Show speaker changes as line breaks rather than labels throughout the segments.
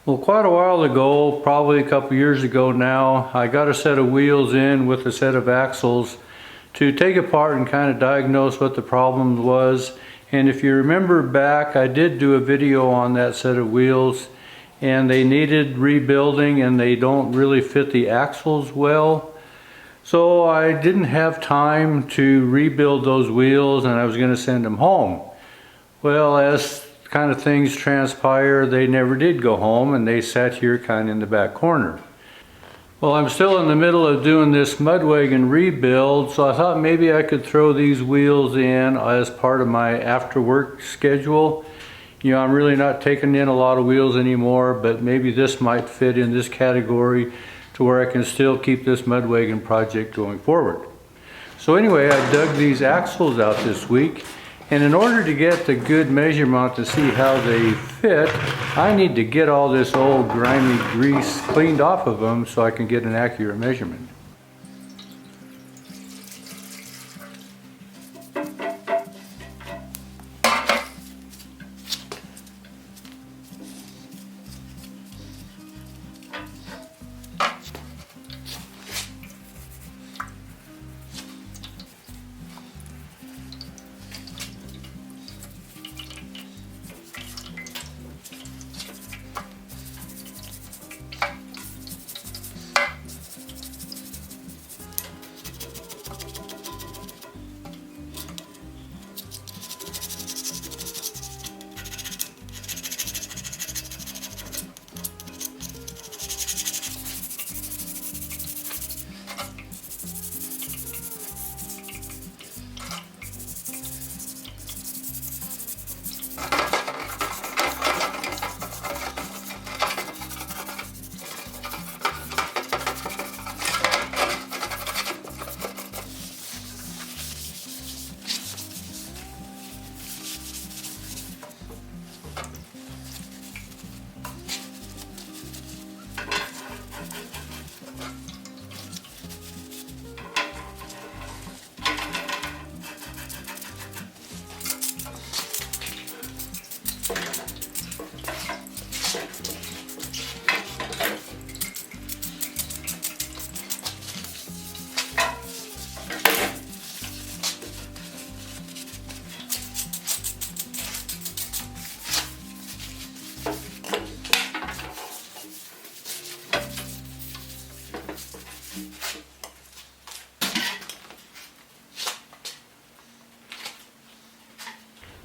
Well, quite a while ago, probably a couple years ago now, I got a set of wheels in with a set of axles to take apart and kind of diagnose what the problem was. And if you remember back, I did do a video on that set of wheels, and they needed rebuilding and they don't really fit the axles well. So I didn't have time to rebuild those wheels and I was going to send them home. Well, as kind of things transpire, they never did go home and they sat here kind of in the back corner. Well, I'm still in the middle of doing this mud wagon rebuild, so I thought maybe I could throw these wheels in as part of my after work schedule. You know, I'm really not taking in a lot of wheels anymore, but maybe this might fit in this category to where I can still keep this mud wagon project going forward. So anyway, I dug these axles out this week. And in order to get the good measurement to see how they fit, I need to get all this old grimy grease cleaned off of them so I can get an accurate measurement.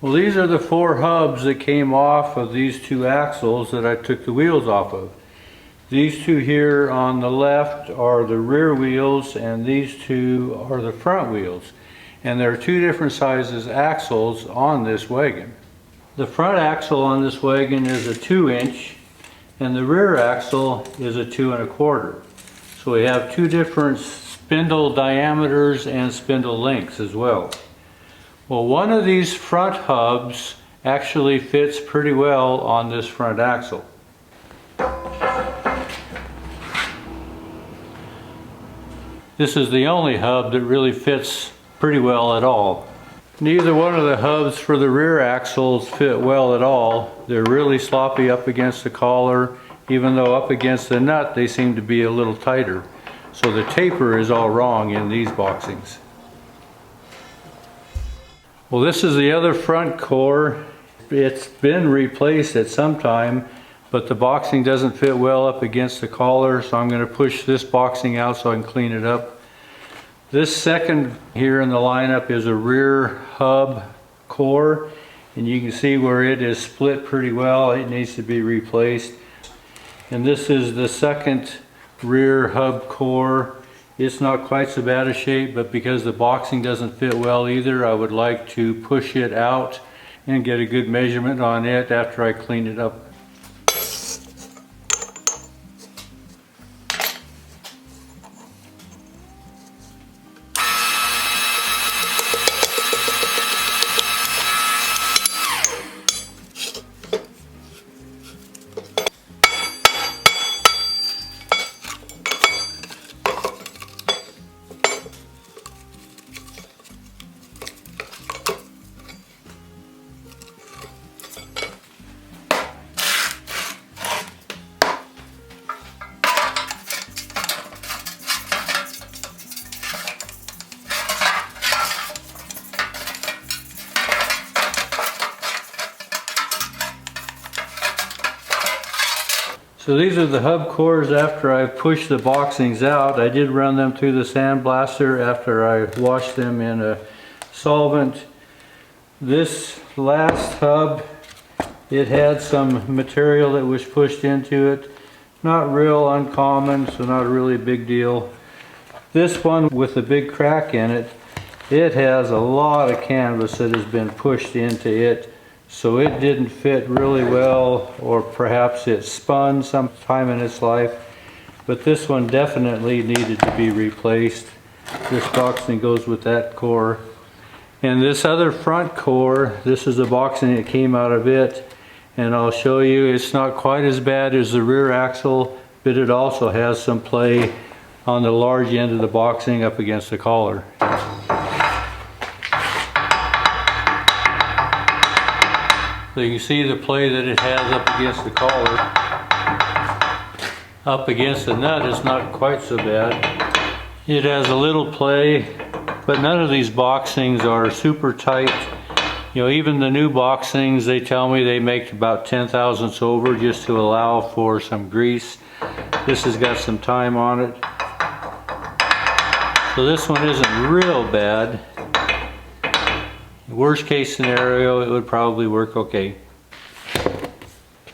Well, these are the 4 hubs that came off of these 2 axles that I took the wheels off of. These 2 here on the left are the rear wheels and these 2 are the front wheels. And there are 2 different sizes axles on this wagon. The front axle on this wagon is a 2-inch and the rear axle is a 2 1/4. So we have 2 different spindle diameters and spindle lengths as well. Well, one of these front hubs actually fits pretty well on this front axle. This is the only hub that really fits pretty well at all. Neither one of the hubs for the rear axles fit well at all. They're really sloppy up against the collar, even though up against the nut they seem to be a little tighter. So the taper is all wrong in these boxings. Well, this is the other front core. It's been replaced at some time, but the boxing doesn't fit well up against the collar, so I'm going to push this boxing out so I can clean it up. This second here in the lineup is a rear hub core, and you can see where it is split pretty well. It needs to be replaced. And this is the second rear hub core. It's not quite so bad a shape, but because the boxing doesn't fit well either, I would like to push it out and get a good measurement on it after I clean it up. So these are the hub cores after I pushed the boxings out. I did run them through the sandblaster after I washed them in a solvent. This last hub, it had some material that was pushed into it. Not real uncommon, so not a really big deal. This one with the big crack in it, it has a lot of canvas that has been pushed into it. So it didn't fit really well, or perhaps it spun sometime in its life. But this one definitely needed to be replaced. This boxing goes with that core. And this other front core, this is the boxing that came out of it. And I'll show you, it's not quite as bad as the rear axle, but it also has some play on the large end of the boxing up against the collar. So you can see the play that it has up against the collar. Up against the nut is not quite so bad. It has a little play, but none of these boxings are super tight. You know, even the new boxings, they tell me they make about 10 thousandths over just to allow for some grease. This has got some time on it. So this one isn't real bad. Worst case scenario, it would probably work okay.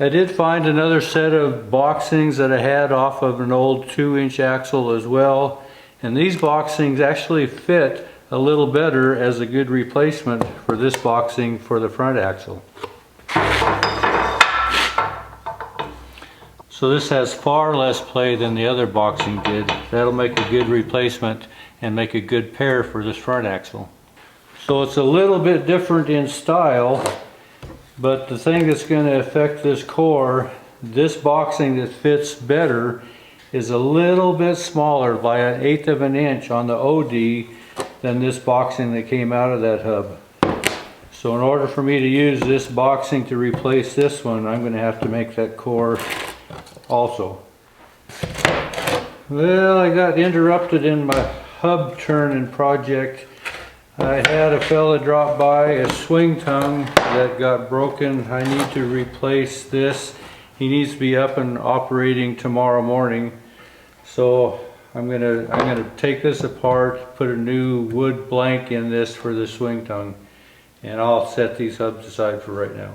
I did find another set of boxings that I had off of an old 2-inch axle as well. And these boxings actually fit a little better as a good replacement for this boxing for the front axle. So this has far less play than the other boxing did. That'll make a good replacement and make a good pair for this front axle. So it's a little bit different in style, but the thing that's going to affect this core, this boxing that fits better is a little bit smaller by 1/8 of an inch on the OD than this boxing that came out of that hub. So in order for me to use this boxing to replace this one, I'm going to have to make that core also. Well, I got interrupted in my hub turning project. I had a fella drop by, a swing tongue that got broken. I need to replace this. He needs to be up and operating tomorrow morning. So I'm gonna take this apart, put a new wood blank in this for the swing tongue, and I'll set these hubs aside for right now.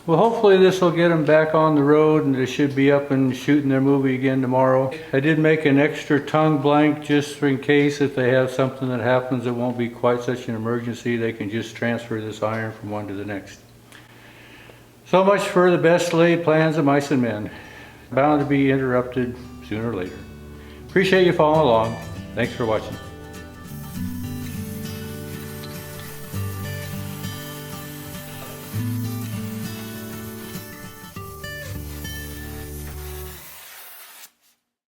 Well, hopefully this will get them back on the road and they should be up and shooting their movie again tomorrow. I did make an extra tongue blank just in case if they have something that happens that won't be quite such an emergency. They can just transfer this iron from one to the next. So much for the best laid plans of mice and men. Bound to be interrupted sooner or later. Appreciate you following along. Thanks for watching.